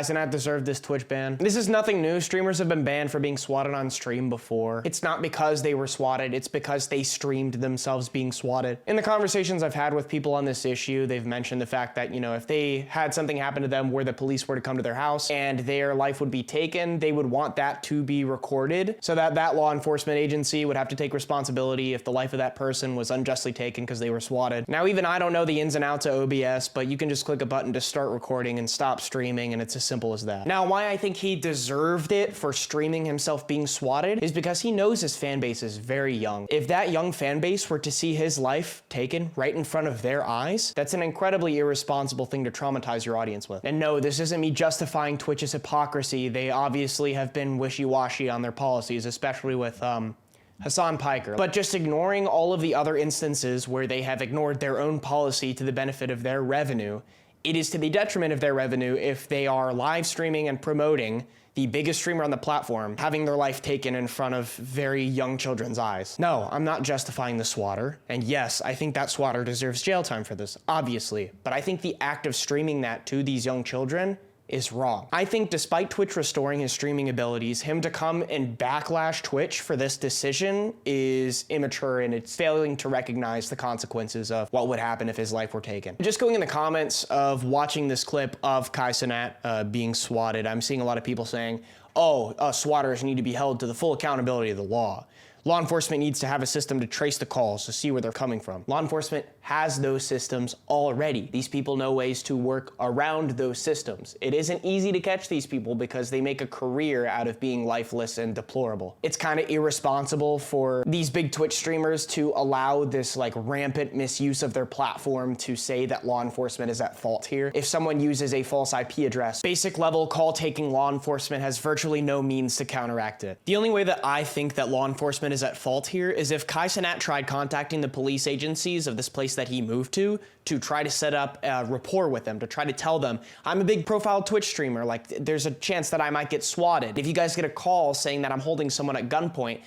Cenat deserved this Twitch ban. This is nothing new. Streamers have been banned for being swatted on stream before. It's not because they were swatted, it's because they streamed themselves being swatted. In the conversations I've had with people on this issue, they've mentioned the fact that, if they had something happen to them where the police were to come to their house and their life would be taken, they would want that to be recorded so that that law enforcement agency would have to take responsibility if the life of that person was unjustly taken because they were swatted. Now, even I don't know the ins and outs of OBS, but you can just click a button to start recording and stop streaming, and it's as simple as that. Now, why I think he deserved it for streaming himself being swatted is because he knows his fan base is very young. If that young fan base were to see his life taken right in front of their eyes, that's an incredibly irresponsible thing to traumatize your audience with. And no, this isn't me justifying Twitch's hypocrisy. They obviously have been wishy-washy on their policies, especially with Hassan Piker. But just ignoring all of the other instances where they have ignored their own policy to the benefit of their revenue, it is to the detriment of their revenue if they are live streaming and promoting the biggest streamer on the platform having their life taken in front of very young children's eyes. No, I'm not justifying the swatter. And yes, I think that swatter deserves jail time for this, obviously. But I think the act of streaming that to these young children is wrong. I think despite Twitch restoring his streaming abilities, him to come and backlash Twitch for this decision is immature, and it's failing to recognize the consequences of what would happen if his life were taken. Just going in the comments of watching this clip of Cenat being swatted, I'm seeing a lot of people saying, oh, swatters need to be held to the full accountability of the law. Law enforcement needs to have a system to trace the calls to see where they're coming from. Law enforcement has those systems already. These people know ways to work around those systems. It isn't easy to catch these people because they make a career out of being lifeless and deplorable. It's kind of irresponsible for these big Twitch streamers to allow this rampant misuse of their platform to say that law enforcement is at fault here. If someone uses a false IP address, basic level call taking law enforcement has virtually no means to counteract it. The only way that I think that law enforcement is at fault here is if Cenat tried contacting the police agencies of this place that he moved to try to set up a rapport with them, to try to tell them, I'm a big profile Twitch streamer, there's a chance that I might get swatted. If you guys get a call saying that I'm holding someone at gunpoint,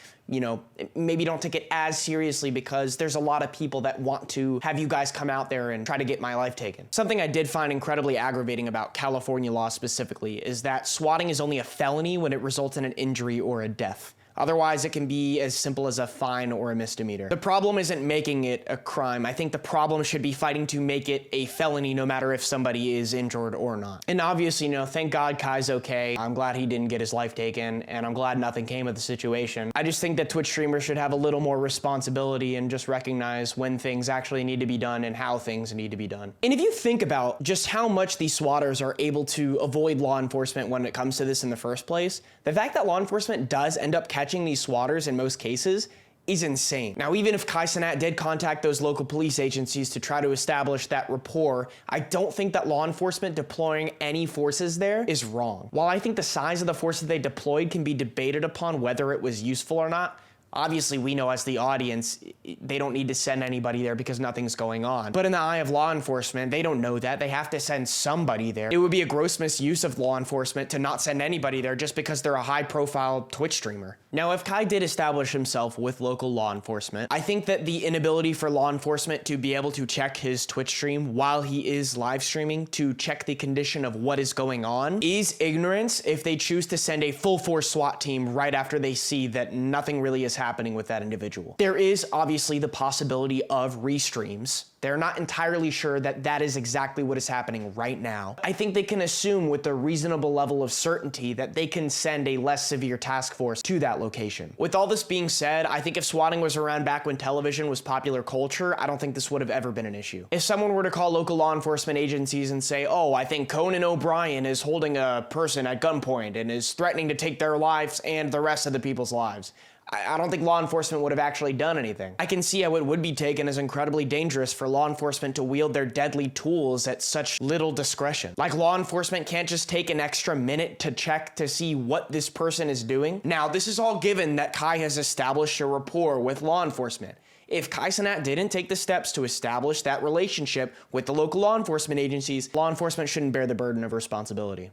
maybe don't take it as seriously because there's a lot of people that want to have you guys come out there and try to get my life taken. Something I did find incredibly aggravating about California law specifically is that swatting is only a felony when it results in an injury or a death. Otherwise, it can be as simple as a fine or a misdemeanor. The problem isn't making it a crime. I think the problem should be fighting to make it a felony no matter if somebody is injured or not. And obviously, thank God Kai's okay. I'm glad he didn't get his life taken, and I'm glad nothing came of the situation. I just think that Twitch streamers should have a little more responsibility and just recognize when things actually need to be done and how things need to be done. And if you think about just how much these swatters are able to avoid law enforcement when it comes to this in the first place, the fact that law enforcement does end up catching these swatters in most cases is insane. Now, even if Cenat did contact those local police agencies to try to establish that rapport, I don't think that law enforcement deploying any forces there is wrong. While I think the size of the forces they deployed can be debated upon whether it was useful or not, obviously, we know as the audience, they don't need to send anybody there because nothing's going on. But in the eye of law enforcement, they don't know that. They have to send somebody there. It would be a gross misuse of law enforcement to not send anybody there just because they're a high-profile Twitch streamer. Now, if Kai did establish himself with local law enforcement, I think that the inability for law enforcement to be able to check his Twitch stream while he is live streaming to check the condition of what is going on is ignorance if they choose to send a full-force SWAT team right after they see that nothing really is happening with that individual. There is obviously the possibility of restreams. They're not entirely sure that that is exactly what is happening right now. I think they can assume with a reasonable level of certainty that they can send a less severe task force to that location. With all this being said, I think if swatting was around back when television was popular culture, I don't think this would have ever been an issue. If someone were to call local law enforcement agencies and say, oh, I think Conan O'Brien is holding a person at gunpoint and is threatening to take their lives and the rest of the people's lives, I don't think law enforcement would have actually done anything. I can see how it would be taken as incredibly dangerous for law enforcement to wield their deadly tools at such little discretion. Like, law enforcement can't just take an extra minute to check to see what this person is doing. Now, this is all given that Kai has established a rapport with law enforcement. If Cenat didn't take the steps to establish that relationship with the local law enforcement agencies, law enforcement shouldn't bear the burden of responsibility.